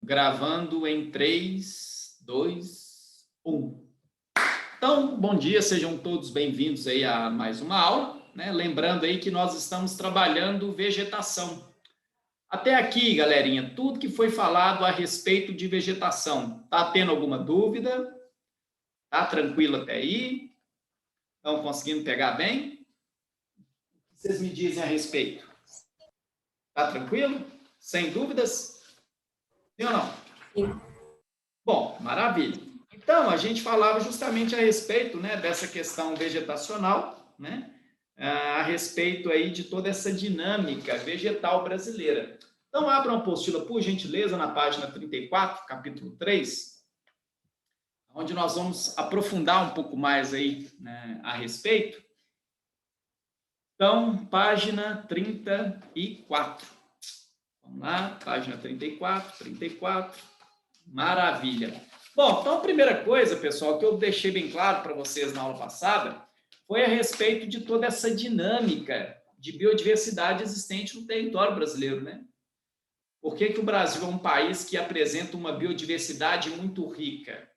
Gravando em 3, 2, 1. Então, bom dia, sejam todos bem-vindos aí a mais uma aula, né? Lembrando aí que nós estamos trabalhando vegetação. Até aqui, galerinha, tudo que foi falado a respeito de vegetação. Tá tendo alguma dúvida? Tá tranquilo até aí? Estão conseguindo pegar bem? O que vocês me dizem a respeito? Tá tranquilo? Sem dúvidas? Sim ou não? Sim. Bom, maravilha. Então, a gente falava justamente a respeito, né, dessa questão vegetacional, né, a respeito aí de toda essa dinâmica vegetal brasileira. Então, abra uma apostila, por gentileza, na página 34, capítulo 3, onde nós vamos aprofundar um pouco mais aí, né, a respeito. Então, página 34. Vamos lá, página 34. Maravilha. Bom, então a primeira coisa, pessoal, que eu deixei bem claro para vocês na aula passada, foi a respeito de toda essa dinâmica de biodiversidade existente no território brasileiro, né? Por que que o Brasil é um país que apresenta uma biodiversidade muito rica,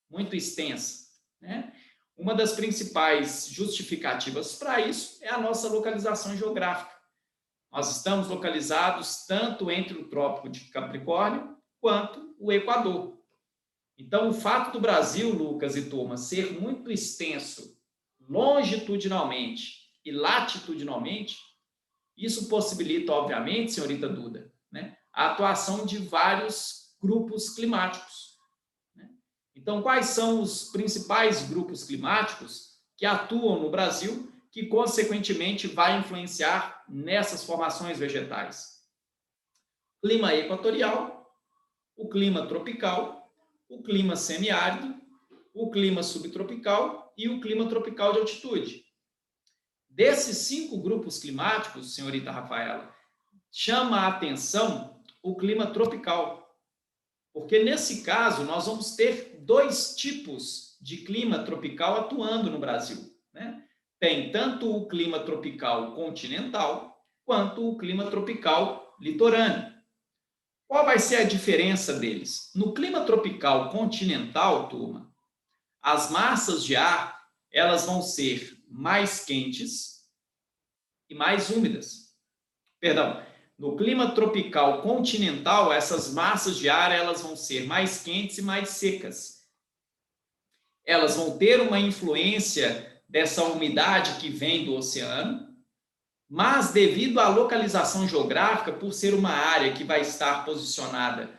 muito extensa, né? Uma das principais justificativas para isso é a nossa localização geográfica. Nós estamos localizados tanto entre o Trópico de Capricórnio quanto o Equador. Então, o fato do Brasil, Lucas e turma, ser muito extenso longitudinalmente e latitudinalmente, isso possibilita, obviamente, senhorita Duda, né, a atuação de vários grupos climáticos. Né? Então, quais são os principais grupos climáticos que atuam no Brasil, que, consequentemente, vai influenciar nessas formações vegetais? Clima equatorial, o clima tropical, o clima semiárido, o clima subtropical e o clima tropical de altitude. Desses 5 grupos climáticos, senhorita Rafaela, chama a atenção o clima tropical, porque nesse caso nós vamos ter 2 tipos de clima tropical atuando no Brasil, né? Tem tanto o clima tropical continental quanto o clima tropical litorâneo. Qual vai ser a diferença deles? No clima tropical continental, turma, as massas de ar elas vão ser mais quentes e mais úmidas. Perdão, no clima tropical continental, essas massas de ar elas vão ser mais quentes e mais secas. Elas vão ter uma influência dessa umidade que vem do oceano, mas devido à localização geográfica, por ser uma área que vai estar posicionada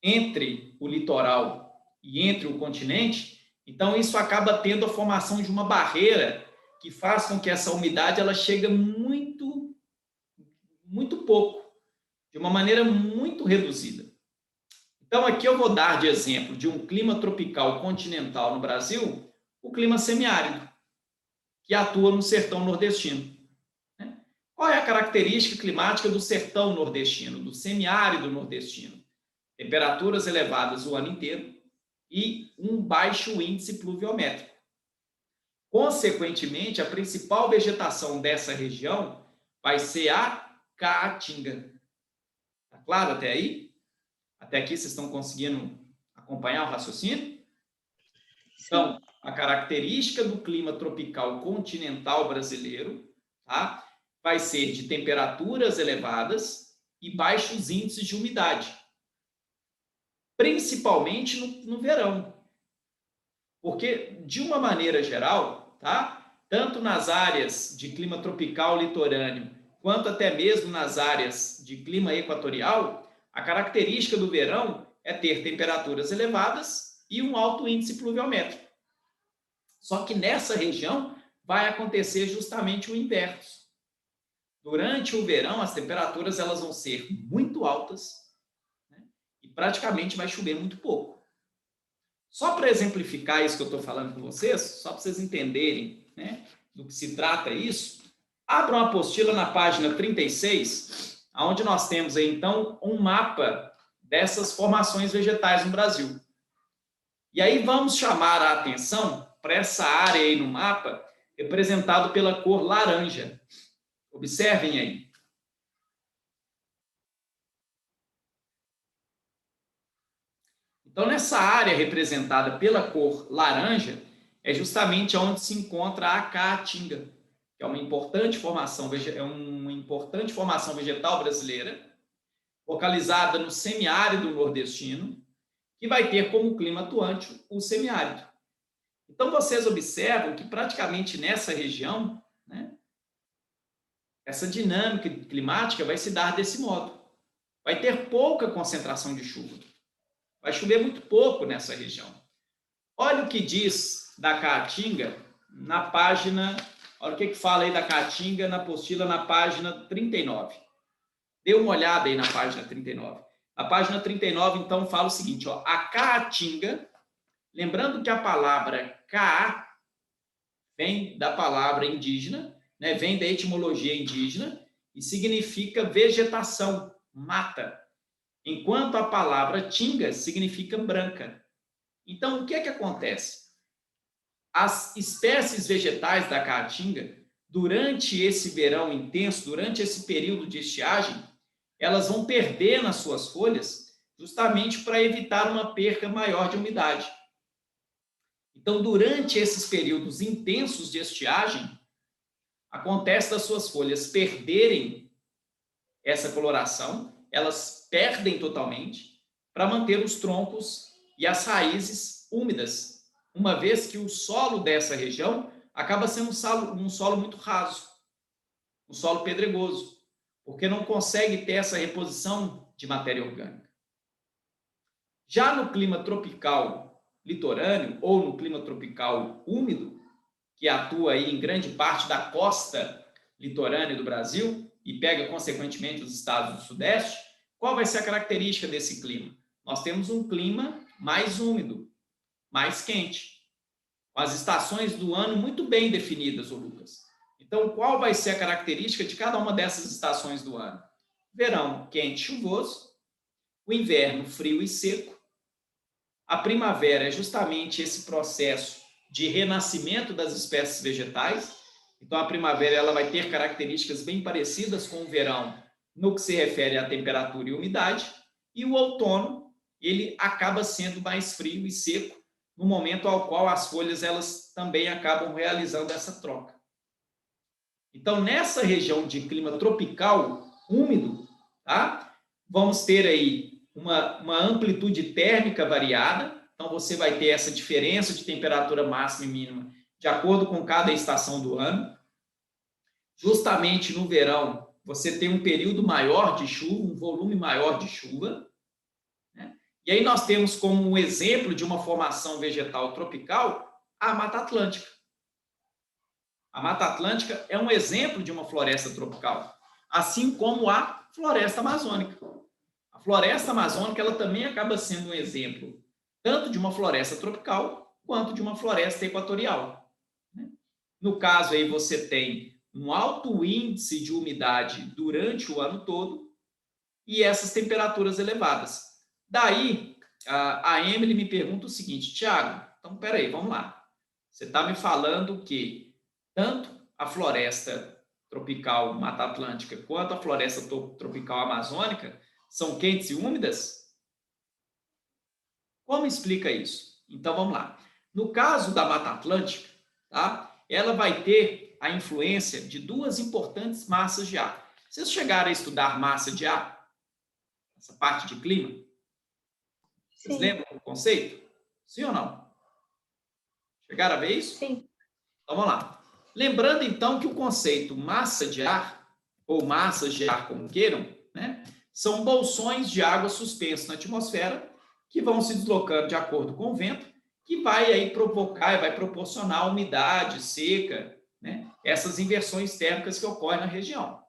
entre o litoral e entre o continente, então isso acaba tendo a formação de uma barreira que faz com que essa umidade ela chegue muito pouco, de uma maneira muito reduzida. Então aqui eu vou dar de exemplo de um clima tropical continental no Brasil, o clima semiárido, que atua no sertão nordestino. Qual é a característica climática do sertão nordestino, do semiárido nordestino? Temperaturas elevadas o ano inteiro e um baixo índice pluviométrico. Consequentemente, a principal vegetação dessa região vai ser a caatinga. Tá claro até aí? Até aqui vocês estão conseguindo acompanhar o raciocínio? Então, a característica do clima tropical continental brasileiro, tá, vai ser de temperaturas elevadas e baixos índices de umidade. Principalmente no verão. Porque, de uma maneira geral, tá? Tanto nas áreas de clima tropical litorâneo, quanto até mesmo nas áreas de clima equatorial, a característica do verão é ter temperaturas elevadas e um alto índice pluviométrico. Só que nessa região vai acontecer justamente o inverso. Durante o verão, as temperaturas elas vão ser muito altas, e praticamente vai chover muito pouco. Só para exemplificar isso que eu estou falando com vocês, só para vocês entenderem, né, do que se trata isso, abram a apostila na página 36, onde nós temos aí, então, um mapa dessas formações vegetais no Brasil. E aí vamos chamar a atenção para essa área aí no mapa, representado pela cor laranja. Observem aí. Então, nessa área representada pela cor laranja, é justamente onde se encontra a caatinga, que é uma importante formação vegetal brasileira, localizada no semiárido nordestino, que vai ter como clima atuante o semiárido. Então, vocês observam que praticamente nessa região, né, essa dinâmica climática vai se dar desse modo. Vai ter pouca concentração de chuva. Vai chover muito pouco nessa região. Olha o que diz da Caatinga na página... Olha o que fala aí da Caatinga na apostila na página 39. Dê uma olhada aí na página 39. A página 39, então, fala o seguinte, ó, a Caatinga, lembrando que a palavra Caa vem da palavra indígena, né, vem da etimologia indígena e significa vegetação, mata, enquanto a palavra Tinga significa branca. Então, o que é que acontece? As espécies vegetais da Caatinga, durante esse verão intenso, durante esse período de estiagem, elas vão perdendo as suas folhas justamente para evitar uma perca maior de umidade. Então, durante esses períodos intensos de estiagem, acontece das suas folhas perderem essa coloração, elas perdem totalmente para manter os troncos e as raízes úmidas, uma vez que o solo dessa região acaba sendo um solo muito raso, um solo pedregoso, porque não consegue ter essa reposição de matéria orgânica. Já no clima tropical litorâneo ou no clima tropical úmido, que atua aí em grande parte da costa litorânea do Brasil e pega, consequentemente, os estados do Sudeste, qual vai ser a característica desse clima? Nós temos um clima mais úmido, mais quente, com as estações do ano muito bem definidas, ô Lucas. Então, qual vai ser a característica de cada uma dessas estações do ano? Verão quente e chuvoso, o inverno frio e seco, a primavera é justamente esse processo de renascimento das espécies vegetais. Então, a primavera ela vai ter características bem parecidas com o verão no que se refere à temperatura e umidade. E o outono, ele acaba sendo mais frio e seco, no momento ao qual as folhas elas também acabam realizando essa troca. Então, nessa região de clima tropical úmido, tá? Vamos ter aí uma amplitude térmica variada, então você vai ter essa diferença de temperatura máxima e mínima de acordo com cada estação do ano. Justamente no verão, você tem um período maior de chuva, um volume maior de chuva, né? E aí nós temos como um exemplo de uma formação vegetal tropical a Mata Atlântica. A Mata Atlântica é um exemplo de uma floresta tropical, assim como a floresta amazônica. A floresta amazônica ela também acaba sendo um exemplo tanto de uma floresta tropical quanto de uma floresta equatorial. No caso aí você tem um alto índice de umidade durante o ano todo e essas temperaturas elevadas. Daí, a Emily me pergunta o seguinte, Tiago, então peraí, vamos lá. Você está me falando que tanto a floresta tropical Mata Atlântica quanto a floresta tropical amazônica são quentes e úmidas? Como explica isso? Então, vamos lá. No caso da Mata Atlântica, tá? Ela vai ter a influência de duas importantes massas de ar. Vocês chegaram a estudar massa de ar? Essa parte de clima? Vocês lembram do conceito? Sim ou não? Chegaram a ver isso? Sim. Então, vamos lá. Lembrando, então, que o conceito massa de ar, ou massas de ar, como queiram, né, são bolsões de água suspensos na atmosfera que vão se deslocando de acordo com o vento, que vai aí provocar e vai proporcionar umidade, seca, né, essas inversões térmicas que ocorrem na região.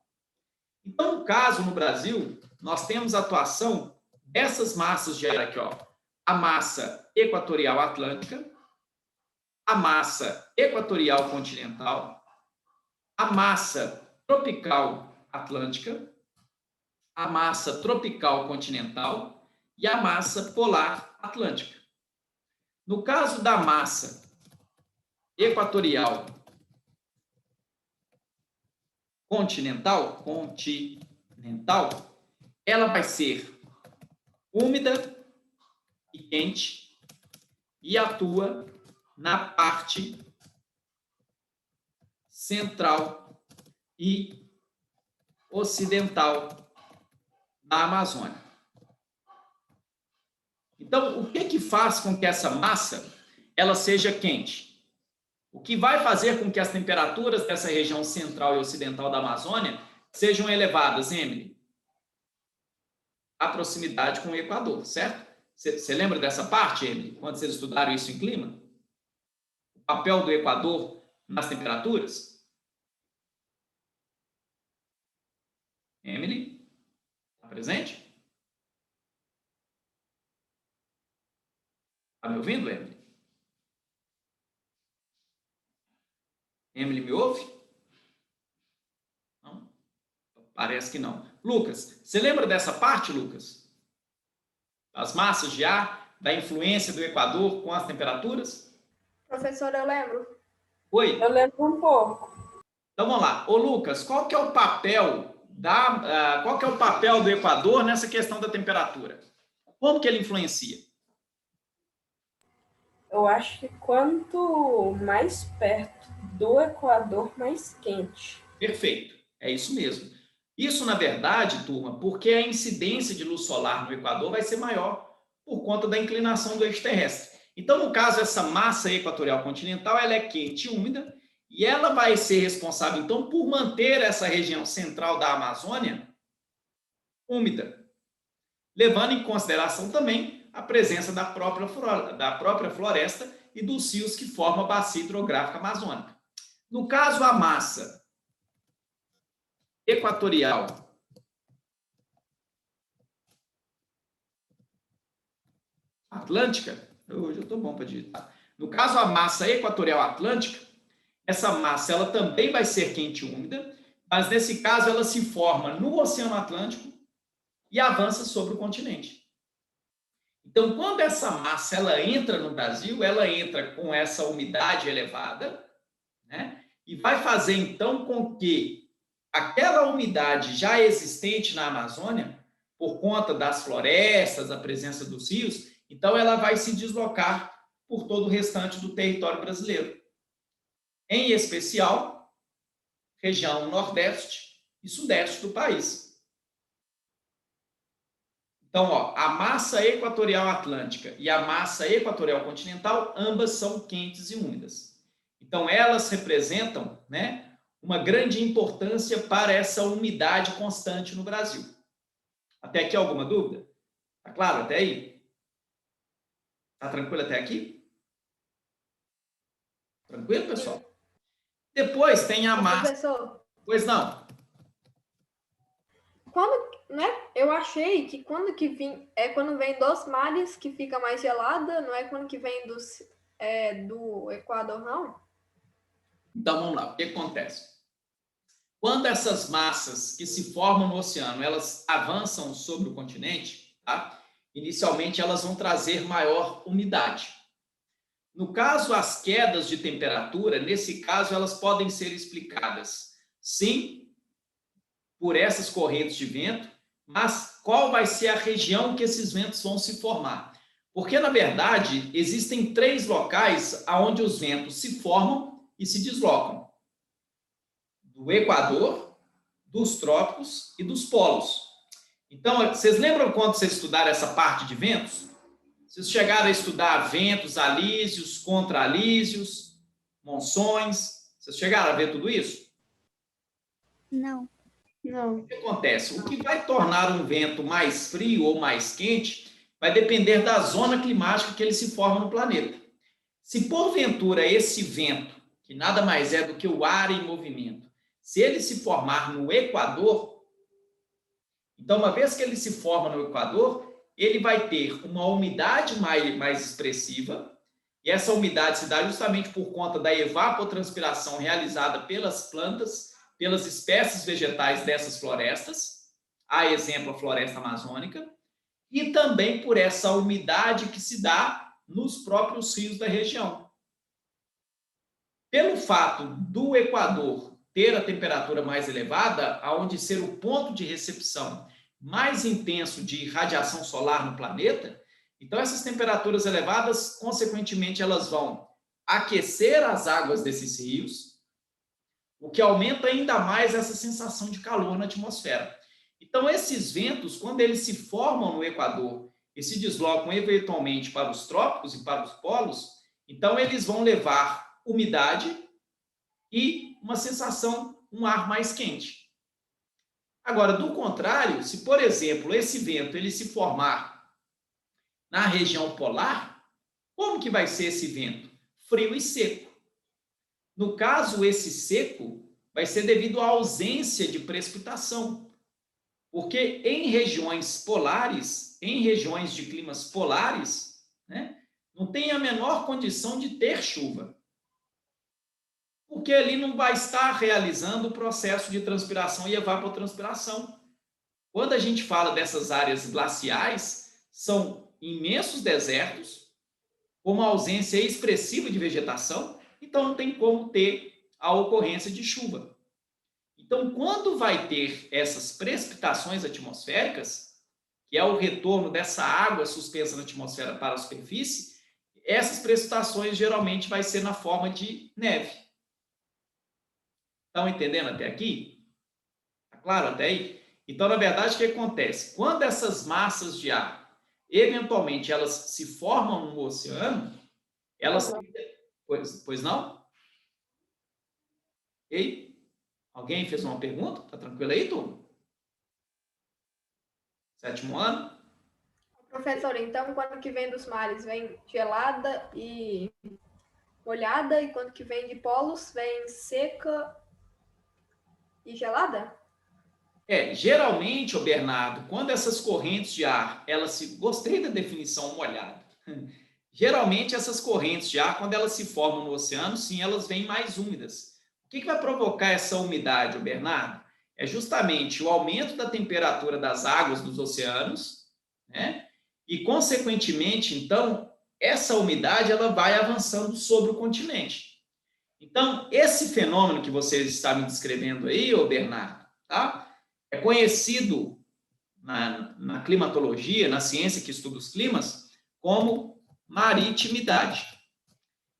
Então, no caso, no Brasil, nós temos a atuação dessas massas de ar aqui, ó, a massa equatorial atlântica, a massa equatorial continental, a massa tropical atlântica, a massa tropical continental e a massa polar atlântica. No caso da massa equatorial continental, ela vai ser úmida e quente e atua na parte central e ocidental da Amazônia. Então, o que faz com que essa massa ela seja quente? O que vai fazer com que as temperaturas dessa região central e ocidental da Amazônia sejam elevadas, Emily? A proximidade com o Equador, certo? Você lembra dessa parte, Emily, quando vocês estudaram isso em clima? O papel do Equador nas temperaturas? Emily? Está presente? Está me ouvindo, Emily? Emily, me ouve? Não? Parece que não. Lucas, você lembra dessa parte, Lucas? As massas de ar, da influência do Equador com as temperaturas? Professor, eu lembro. Oi? Eu lembro um pouco. Então vamos lá. Ô Lucas, qual que é o papel do Equador nessa questão da temperatura? Como que ele influencia? Eu acho que quanto mais perto do Equador, mais quente. Perfeito, é isso mesmo. Isso, na verdade, turma, porque a incidência de luz solar no Equador vai ser maior por conta da inclinação do eixo terrestre. Então, no caso, essa massa equatorial continental, ela é quente e úmida, e ela vai ser responsável, então, por manter essa região central da Amazônia úmida, levando em consideração também a presença da própria floresta e dos rios que formam a bacia hidrográfica amazônica. No caso, a massa equatorial atlântica, hoje eu estou bom para digitar. No caso, a massa equatorial atlântica, essa massa ela também vai ser quente e úmida, mas nesse caso ela se forma no Oceano Atlântico e avança sobre o continente. Então, quando essa massa ela entra no Brasil, ela entra com essa umidade elevada, né? E vai fazer então com que aquela umidade já existente na Amazônia, por conta das florestas, da presença dos rios, então ela vai se deslocar por todo o restante do território brasileiro. Em especial, região nordeste e sudeste do país. Então, ó, a massa equatorial atlântica e a massa equatorial continental, ambas são quentes e úmidas. Então, elas representam, né, uma grande importância para essa umidade constante no Brasil. Até aqui alguma dúvida? Tá claro até aí? Tá tranquilo até aqui? Tranquilo, pessoal? Depois tem a massa... Professor, Pois não. quando, né? Eu achei que quando vem dos mares que fica mais gelada, não é quando que vem do Equador, não? Então, vamos lá. O que acontece? Quando essas massas que se formam no oceano, elas avançam sobre o continente, tá? Inicialmente elas vão trazer maior umidade. No caso, as quedas de temperatura, nesse caso, elas podem ser explicadas, sim, por essas correntes de vento, mas qual vai ser a região que esses ventos vão se formar? Porque, na verdade, existem 3 locais onde os ventos se formam e se deslocam. Do Equador, dos trópicos e dos polos. Então, vocês lembram quando vocês estudaram essa parte de ventos? Vocês chegaram a estudar ventos alísios, contralísios, monções. Vocês chegaram a ver tudo isso? Não. Não. O que acontece? O que vai tornar um vento mais frio ou mais quente vai depender da zona climática que ele se forma no planeta. Se porventura esse vento, que nada mais é do que o ar em movimento, se ele se formar no Equador, então uma vez que ele se forma no Equador, ele vai ter uma umidade mais expressiva, e essa umidade se dá justamente por conta da evapotranspiração realizada pelas plantas, pelas espécies vegetais dessas florestas, a exemplo, a floresta amazônica, e também por essa umidade que se dá nos próprios rios da região. Pelo fato do Equador ter a temperatura mais elevada, aonde ser o ponto de recepção mais intenso de radiação solar no planeta, Então, essas temperaturas elevadas, consequentemente, elas vão aquecer as águas desses rios, o que aumenta ainda mais essa sensação de calor na atmosfera. Então, esses ventos, quando eles se formam no Equador e se deslocam eventualmente para os trópicos e para os polos, então eles vão levar umidade e uma sensação, um ar mais quente. Agora, do contrário, se, por exemplo, esse vento ele se formar na região polar, como que vai ser esse vento? Frio e seco. No caso, esse seco vai ser devido à ausência de precipitação, porque em regiões polares, em regiões de climas polares, né, não tem a menor condição de ter chuva, porque ali não vai estar realizando o processo de transpiração e evapotranspiração. Quando a gente fala dessas áreas glaciais, são imensos desertos, com uma ausência expressiva de vegetação, então não tem como ter a ocorrência de chuva. Então, quando vai ter essas precipitações atmosféricas, que é o retorno dessa água suspensa na atmosfera para a superfície, essas precipitações geralmente vai ser na forma de neve. Estão entendendo até aqui? Está claro até aí? Então, na verdade, o que acontece? Quando essas massas de ar, eventualmente, elas se formam no oceano, elas... Pois não? Ei? Alguém fez uma pergunta? Tá tranquilo aí, turma? 7º ano? Professor, então quando que vem dos mares vem gelada e molhada, e quando que vem de polos vem seca e gelada? Geralmente, Bernardo, quando essas correntes de ar, elas se... Gostei da definição molhada. Geralmente, essas correntes de ar, quando elas se formam no oceano, sim, elas vêm mais úmidas. O que vai provocar essa umidade, Bernardo? É justamente o aumento da temperatura das águas dos oceanos, né? E, consequentemente, então, essa umidade ela vai avançando sobre o continente. Então, esse fenômeno que vocês estavam descrevendo aí, Bernardo, tá? É conhecido na climatologia, na ciência que estuda os climas, como maritimidade.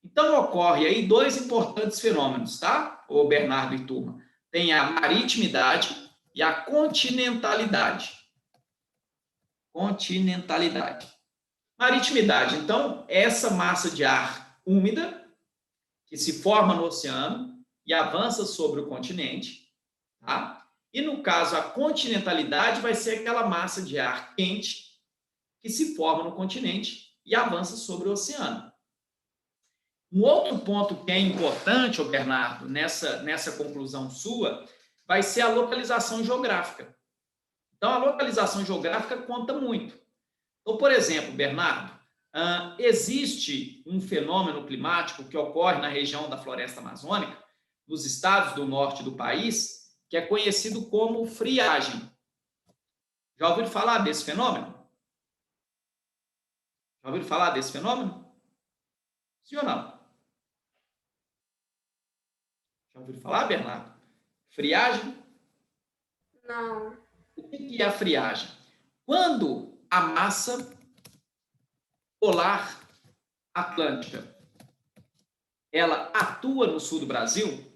Então, ocorre aí dois importantes fenômenos, tá? O Bernardo e turma. Tem a maritimidade e a continentalidade. Continentalidade. Maritimidade, então, é essa massa de ar úmida que se forma no oceano e avança sobre o continente, tá? E, no caso, a continentalidade vai ser aquela massa de ar quente que se forma no continente e avança sobre o oceano. Um outro ponto que é importante, Bernardo, nessa conclusão sua, vai ser a localização geográfica. Então, a localização geográfica conta muito. Então, por exemplo, Bernardo, existe um fenômeno climático que ocorre na região da floresta amazônica, nos estados do norte do país, que é conhecido como friagem. Já ouviram falar desse fenômeno? Já ouviram falar desse fenômeno? Sim ou não? Já ouviram falar, Bernardo? Friagem? Não. O que é a friagem? Quando a massa polar atlântica ela atua no sul do Brasil,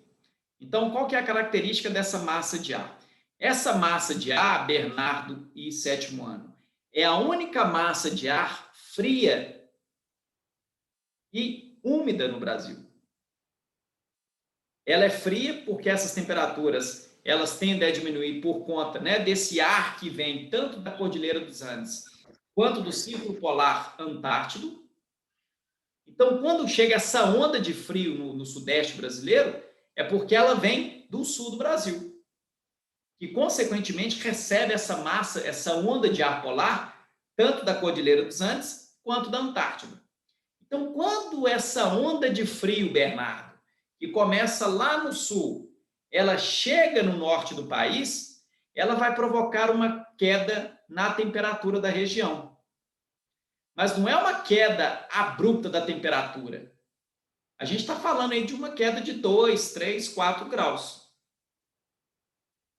então qual que é a característica dessa massa de ar? Essa massa de ar, Bernardo e 7º ano, é a única massa de ar fria e úmida no Brasil. Ela é fria porque essas temperaturas elas tendem a diminuir por conta, né, desse ar que vem tanto da Cordilheira dos Andes quanto do Círculo Polar Antártido. Então, quando chega essa onda de frio no sudeste brasileiro, é porque ela vem do sul do Brasil, que, consequentemente, recebe essa massa, essa onda de ar polar, tanto da Cordilheira dos Andes quanto da Antártida. Então, quando essa onda de frio, Bernardo, que começa lá no sul, ela chega no norte do país, ela vai provocar uma queda na temperatura da região. Mas não é uma queda abrupta da temperatura. A gente está falando aí de uma queda de 2, 3, 4 graus.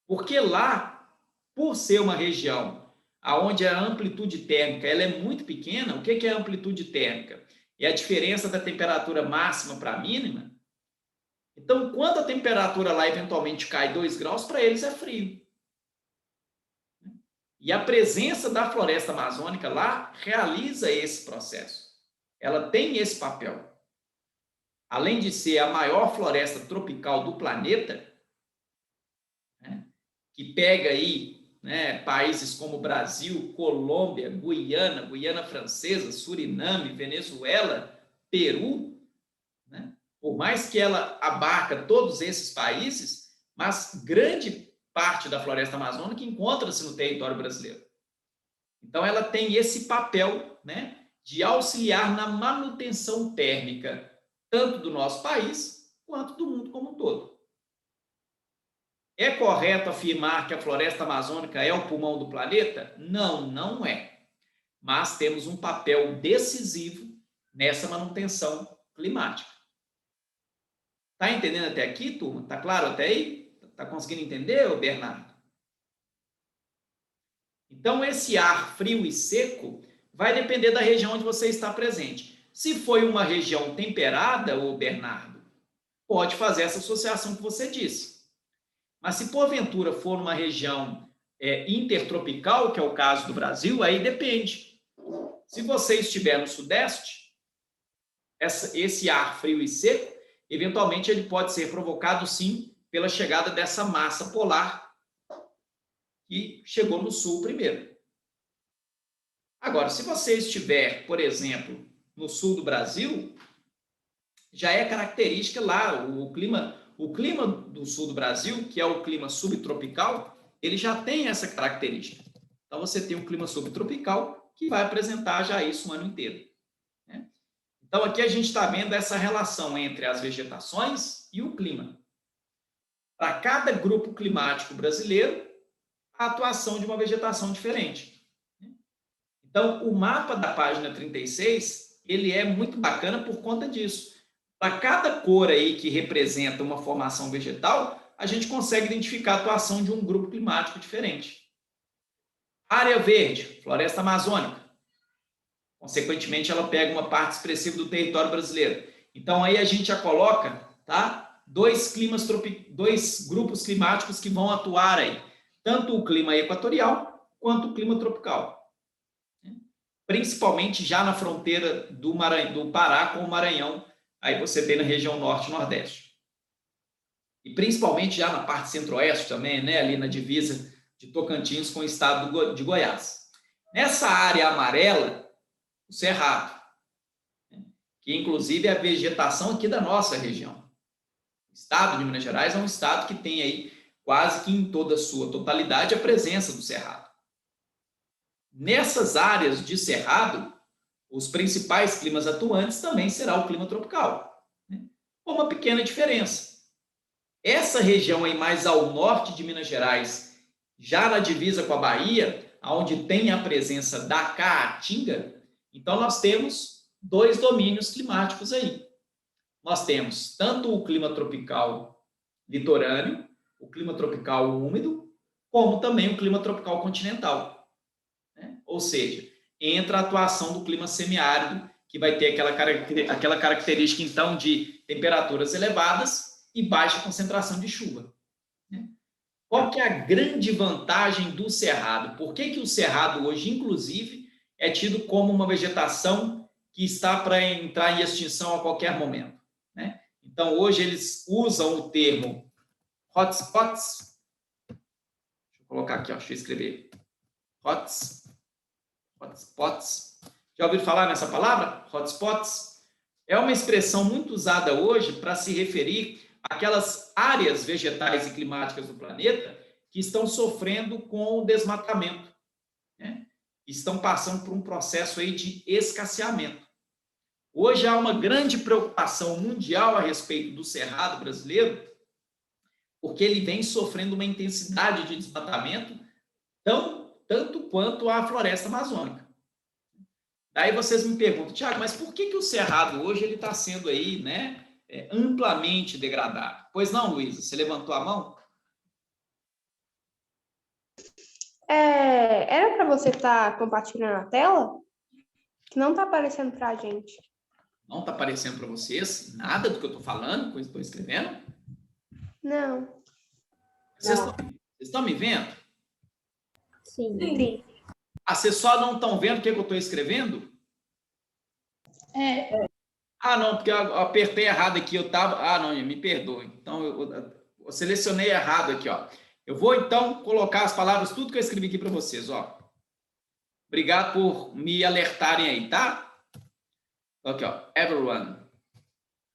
Porque lá, por ser uma região aonde a amplitude térmica ela é muito pequena. O que é a amplitude térmica? É a diferença da temperatura máxima para a mínima. Então, quando a temperatura lá eventualmente cai 2 graus, para eles é frio. E a presença da floresta amazônica lá realiza esse processo. Ela tem esse papel. Além de ser a maior floresta tropical do planeta, né, que pega aí, né, países como Brasil, Colômbia, Guiana, Guiana Francesa, Suriname, Venezuela, Peru, né, por mais que ela abarca todos esses países, mas grande parte da floresta amazônica encontra-se no território brasileiro. Então, ela tem esse papel, né, de auxiliar na manutenção térmica, tanto do nosso país, quanto do mundo como um todo. É correto afirmar que a floresta amazônica é o pulmão do planeta? Não, não é. Mas temos um papel decisivo nessa manutenção climática. Está entendendo até aqui, turma? Está claro até aí? Está conseguindo entender, Bernardo? Então, esse ar frio e seco vai depender da região onde você está presente. Se foi uma região temperada, ô Bernardo, pode fazer essa associação que você disse. Mas se porventura for numa região intertropical, que é o caso do Brasil, aí depende. Se você estiver no Sudeste, esse ar frio e seco, eventualmente ele pode ser provocado, sim, pela chegada dessa massa polar que chegou no Sul primeiro. Agora, se você estiver, por exemplo, no sul do Brasil, já é característica lá, o clima do sul do Brasil, que é o clima subtropical, ele já tem essa característica. Então, você tem um clima subtropical que vai apresentar já isso o ano inteiro. Né? Então, aqui a gente está vendo essa relação entre as vegetações e o clima. Para cada grupo climático brasileiro, a atuação de uma vegetação diferente. Então, o mapa da página 36, ele é muito bacana por conta disso. Para cada cor aí que representa uma formação vegetal, a gente consegue identificar a atuação de um grupo climático diferente. Área verde, floresta amazônica. Consequentemente, ela pega uma parte expressiva do território brasileiro. Então, aí a gente já coloca, tá, dois grupos climáticos que vão atuar aí. Tanto o clima equatorial quanto o clima tropical. Principalmente já na fronteira do Pará com o Maranhão, aí você tem na região norte e nordeste. E principalmente já na parte centro-oeste também, né, ali na divisa de Tocantins com o estado de Goiás. Nessa área amarela, o cerrado, que inclusive é a vegetação aqui da nossa região. O estado de Minas Gerais é um estado que tem aí quase que em toda a sua totalidade a presença do cerrado. Nessas áreas de cerrado, os principais climas atuantes também será o clima tropical, né? Com uma pequena diferença. Essa região aí mais ao norte de Minas Gerais, já na divisa com a Bahia, onde tem a presença da caatinga, então nós temos dois domínios climáticos aí. Nós temos tanto o clima tropical litorâneo, o clima tropical úmido, como também o clima tropical continental. Né? Ou seja, entra a atuação do clima semiárido, que vai ter aquela característica, então, de temperaturas elevadas e baixa concentração de chuva. Né? Qual que é a grande vantagem do cerrado? Por que o cerrado hoje, inclusive, é tido como uma vegetação que está para entrar em extinção a qualquer momento? Né? Então, hoje eles usam o termo hotspots. Deixa eu colocar aqui, ó, deixa eu escrever. Hotspots. Já ouviram falar nessa palavra? Hotspots? É uma expressão muito usada hoje para se referir àquelas áreas vegetais e climáticas do planeta que estão sofrendo com o desmatamento, né? Estão passando por um processo aí de escasseamento. Hoje há uma grande preocupação mundial a respeito do cerrado brasileiro, porque ele vem sofrendo uma intensidade de desmatamento tanto quanto a floresta amazônica. Daí vocês me perguntam, Tiago, mas por que o cerrado hoje ele está sendo aí, né, amplamente degradado? Pois não, Luísa, você levantou a mão? Era para você estar compartilhando a tela? Que não está aparecendo para a gente. Não está aparecendo para vocês nada do que eu estou falando, que eu estou escrevendo? Não. Vocês estão me vendo? Sim. Ah, vocês só não estão vendo o que eu estou escrevendo? Ah, não, porque eu apertei errado aqui. não, me perdoe. Então, eu selecionei errado aqui, ó. Eu vou, então, colocar as palavras, tudo que eu escrevi aqui para vocês, ó. Obrigado por me alertarem aí, tá? Aqui, ó. Everyone.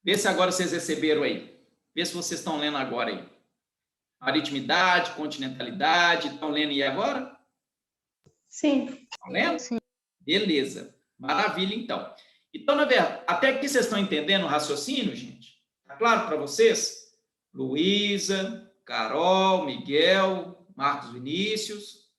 Vê se agora vocês receberam aí. Vê se vocês estão lendo agora aí. Maritimidade, continentalidade. Estão lendo aí agora? Sim. Estão lendo? Sim. Beleza. Maravilha, então. Então, na verdade, até aqui vocês estão entendendo o raciocínio, gente? Tá claro para vocês? Luísa, Carol, Miguel, Marcos Vinícius.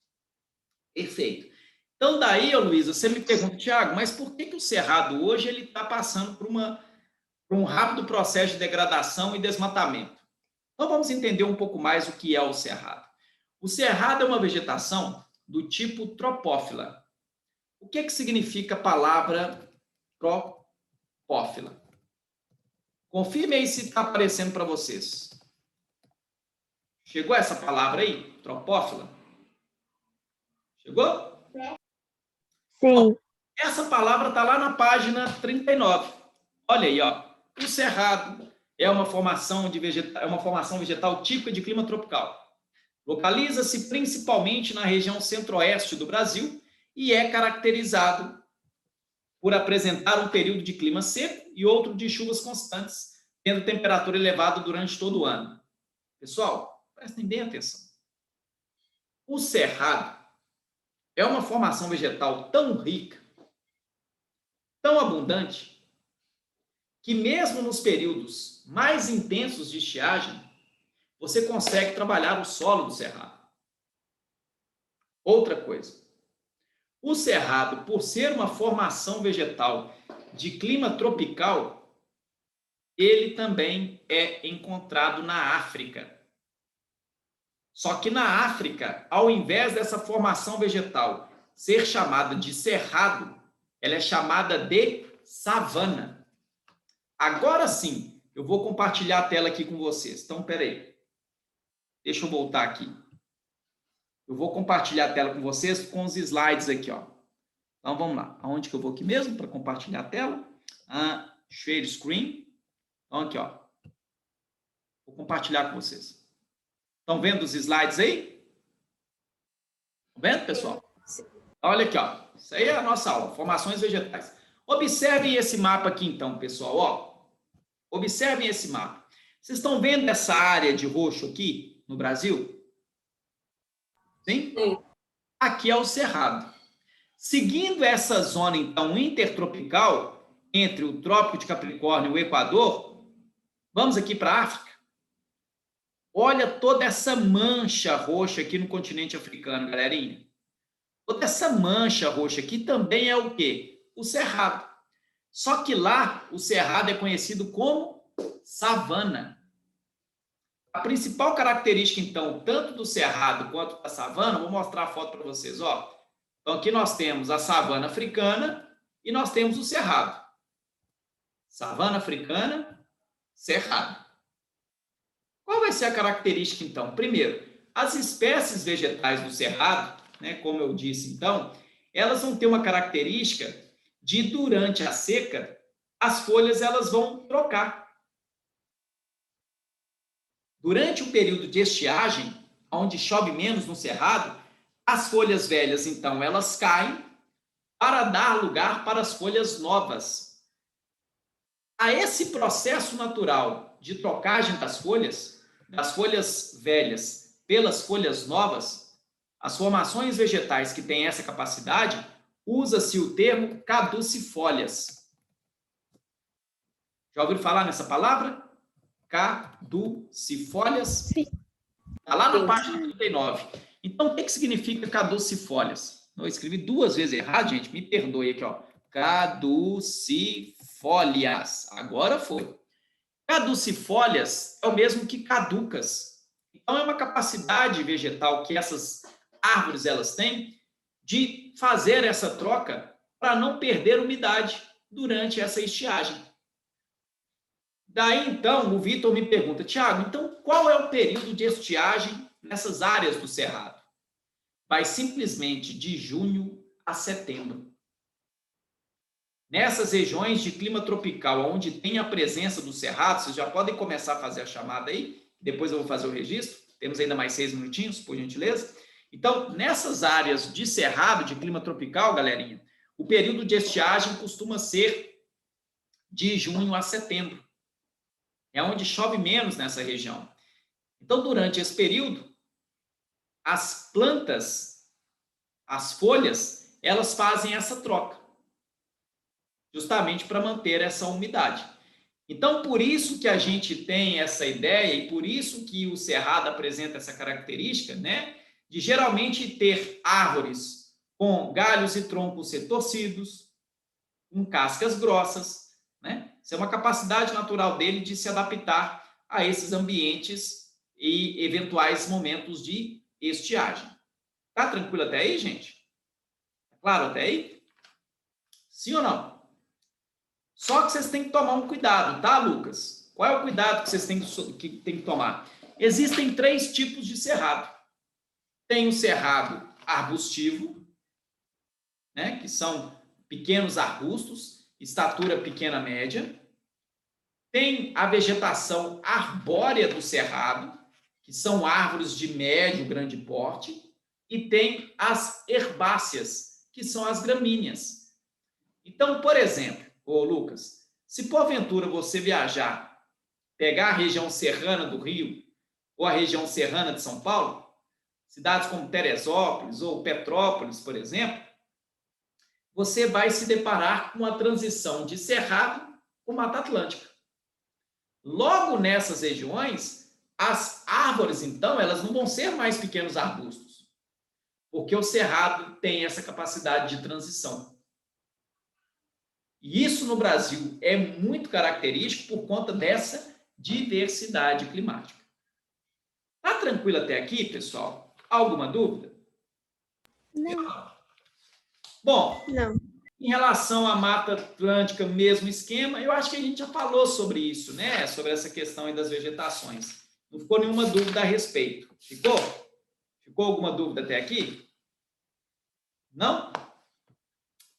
Perfeito. Então, daí, Luísa, você me pergunta, Tiago, mas por que o Cerrado hoje ele está passando por um rápido processo de degradação e desmatamento? Então, vamos entender um pouco mais o que é o Cerrado. O Cerrado é uma vegetação do tipo tropófila. O que significa a palavra tropófila? Confirme aí se está aparecendo para vocês. Chegou essa palavra aí? Tropófila? Chegou? Sim. Bom, essa palavra está lá na página 39. Olha aí, ó. O cerrado é uma formação vegetal típica de clima tropical. Localiza-se principalmente na região centro-oeste do Brasil e é caracterizado por apresentar um período de clima seco e outro de chuvas constantes, tendo temperatura elevada durante todo o ano. Pessoal, prestem bem atenção. O cerrado é uma formação vegetal tão rica, tão abundante, que mesmo nos períodos mais intensos de estiagem, você consegue trabalhar o solo do cerrado. Outra coisa, o cerrado, por ser uma formação vegetal de clima tropical, ele também é encontrado na África. Só que na África, ao invés dessa formação vegetal ser chamada de cerrado, ela é chamada de savana. Agora sim, eu vou compartilhar a tela aqui com vocês. Então, peraí. Deixa eu voltar aqui. Eu vou compartilhar a tela com vocês com os slides aqui, ó. Então, vamos lá. Aonde que eu vou aqui mesmo para compartilhar a tela? Share screen. Então, aqui, ó. Vou compartilhar com vocês. Estão vendo os slides aí? Estão vendo, pessoal? Olha aqui, ó. Isso aí é a nossa aula, formações vegetais. Observem esse mapa aqui, então, pessoal, ó. Observem esse mapa. Vocês estão vendo essa área de roxo aqui no Brasil? Sim? Sim. Aqui é o Cerrado. Seguindo essa zona, então, intertropical, entre o Trópico de Capricórnio e o Equador, vamos aqui para a África. Olha toda essa mancha roxa aqui no continente africano, galerinha. Toda essa mancha roxa aqui também é o quê? O Cerrado. Só que lá, o Cerrado é conhecido como savana. A principal característica, então, tanto do Cerrado quanto da savana, vou mostrar a foto para vocês, ó. Então, aqui nós temos a savana africana e nós temos o Cerrado. Savana africana, Cerrado. Qual vai ser a característica, então? Primeiro, as espécies vegetais do Cerrado, né, como eu disse, então, elas vão ter uma característica de, durante a seca, as folhas elas vão trocar. Durante o período de estiagem, onde chove menos no Cerrado, as folhas velhas, então, elas caem para dar lugar para as folhas novas. A esse processo natural de trocagem das folhas velhas pelas folhas novas, as formações vegetais que têm essa capacidade, usa-se o termo caducifólias. Já ouviram falar nessa palavra? Caducifólias? Sim. Está lá na página 39. Então, o que significa caducifólias? Eu escrevi 2 vezes errado, gente. Me perdoe aqui, ó. Caducifólias. Agora foi. Caducifólias é o mesmo que caducas. Então, é uma capacidade vegetal que essas árvores elas têm de fazer essa troca para não perder umidade durante essa estiagem. Daí, então, o Vitor me pergunta, Tiago, então qual é o período de estiagem nessas áreas do Cerrado? Vai simplesmente de junho a setembro. Nessas regiões de clima tropical, onde tem a presença do Cerrado, vocês já podem começar a fazer a chamada aí, depois eu vou fazer o registro, temos ainda mais 6 minutinhos, por gentileza. Então, nessas áreas de Cerrado, de clima tropical, galerinha, o período de estiagem costuma ser de junho a setembro. É onde chove menos nessa região. Então, durante esse período, as plantas, as folhas, elas fazem essa troca, justamente para manter essa umidade. Então, por isso que a gente tem essa ideia e por isso que o Cerrado apresenta essa característica, né, de geralmente ter árvores com galhos e troncos retorcidos, com cascas grossas, né? Isso é uma capacidade natural dele de se adaptar a esses ambientes e eventuais momentos de estiagem. Tá tranquilo até aí, gente? Tá claro até aí? Sim ou não? Só que vocês têm que tomar um cuidado, tá, Lucas? Qual é o cuidado que vocês têm que tomar? Existem 3 tipos de cerrado. Tem o cerrado arbustivo, né, que são pequenos arbustos, estatura pequena média. Tem a vegetação arbórea do cerrado, que são árvores de médio, grande porte. E tem as herbáceas, que são as gramíneas. Então, por exemplo, ô Lucas, se porventura você viajar, pegar a região serrana do Rio, ou a região serrana de São Paulo, cidades como Teresópolis ou Petrópolis, por exemplo, você vai se deparar com a transição de cerrado com Mata Atlântica. Logo nessas regiões, as árvores, então, elas não vão ser mais pequenos arbustos, porque o cerrado tem essa capacidade de transição. E isso no Brasil é muito característico por conta dessa diversidade climática. Tá tranquilo até aqui, pessoal? Alguma dúvida? Não. Bom, Não. em relação à Mata Atlântica, mesmo esquema, eu acho que a gente já falou sobre isso, né? Sobre essa questão aí das vegetações. Não ficou nenhuma dúvida a respeito. Ficou? Ficou alguma dúvida até aqui? Não?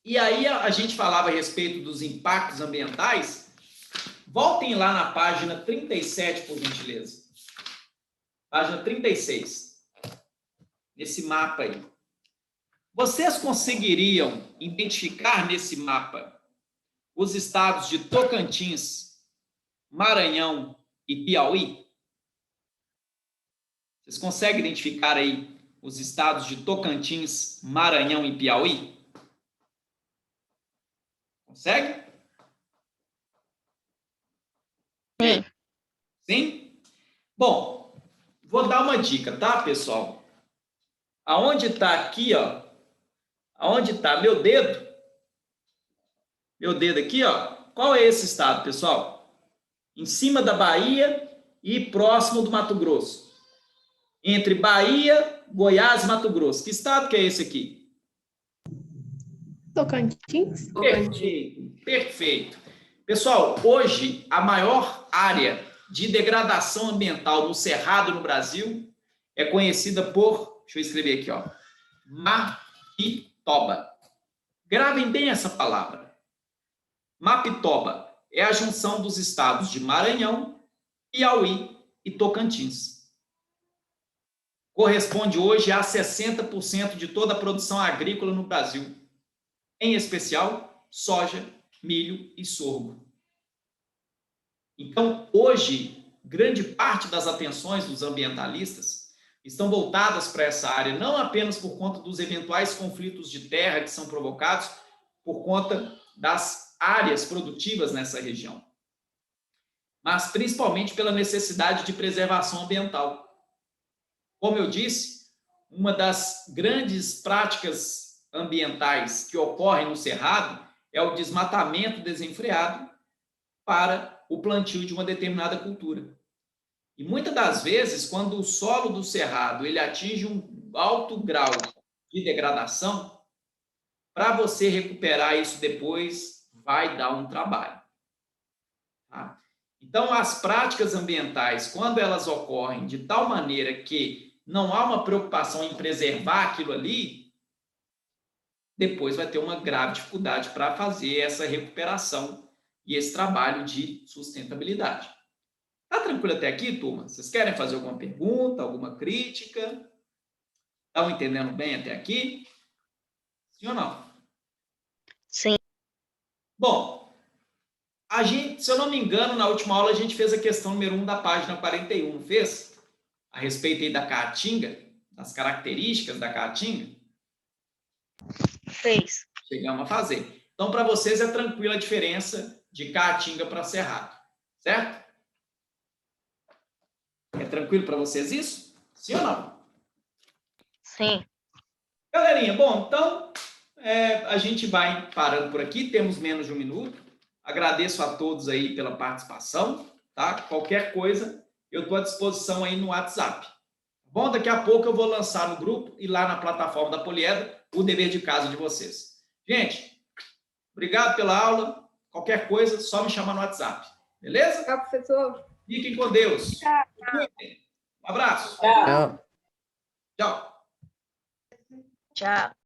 E aí a gente falava a respeito dos impactos ambientais. Voltem lá na página 37, por gentileza. Página 36. Nesse mapa aí. Vocês conseguiriam identificar nesse mapa os estados de Tocantins, Maranhão e Piauí? Vocês conseguem identificar aí os estados de Tocantins, Maranhão e Piauí? Consegue? Sim. Sim? Bom, vou dar uma dica, tá, pessoal? Aonde está aqui, ó? Aonde está meu dedo? Meu dedo aqui, ó. Qual é esse estado, pessoal? Em cima da Bahia e próximo do Mato Grosso. Entre Bahia, Goiás e Mato Grosso. Que estado que é esse aqui? Tocantins? Perfeito, perfeito. Pessoal, hoje a maior área de degradação ambiental no Cerrado no Brasil é conhecida por, deixa eu escrever aqui, ó, Mapitoba. Gravem bem essa palavra. Mapitoba é a junção dos estados de Maranhão, Piauí e Tocantins. Corresponde hoje a 60% de toda a produção agrícola no Brasil, em especial soja, milho e sorgo. Então, hoje, grande parte das atenções dos ambientalistas estão voltadas para essa área, não apenas por conta dos eventuais conflitos de terra que são provocados por conta das áreas produtivas nessa região, mas principalmente pela necessidade de preservação ambiental. Como eu disse, uma das grandes práticas ambientais que ocorrem no Cerrado é o desmatamento desenfreado para o plantio de uma determinada cultura. E muitas das vezes, quando o solo do Cerrado ele atinge um alto grau de degradação, para você recuperar isso depois, vai dar um trabalho. Tá? Então, as práticas ambientais, quando elas ocorrem de tal maneira que não há uma preocupação em preservar aquilo ali, depois vai ter uma grave dificuldade para fazer essa recuperação e esse trabalho de sustentabilidade. Tá tranquilo até aqui, turma? Vocês querem fazer alguma pergunta, alguma crítica? Estão entendendo bem até aqui? Sim ou não? Sim. Bom, a gente, se eu não me engano, na última aula a gente fez a questão número 1 da página 41, não fez? A respeito aí da caatinga, das características da caatinga. Fez. Chegamos a fazer. Então, para vocês é tranquila a diferença de caatinga para cerrado, certo? É tranquilo para vocês isso? Sim ou não? Sim. Galerinha, bom, então a gente vai parando por aqui, temos menos de 1 minuto. Agradeço a todos aí pela participação, tá? Qualquer coisa, eu estou à disposição aí no WhatsApp. Bom, daqui a pouco eu vou lançar no grupo e lá na plataforma da Poliedro o dever de casa de vocês. Gente, obrigado pela aula. Qualquer coisa, só me chamar no WhatsApp. Beleza? Tchau, professor. Fiquem com Deus. Tchau. Um abraço. Tchau. Tchau. Tchau.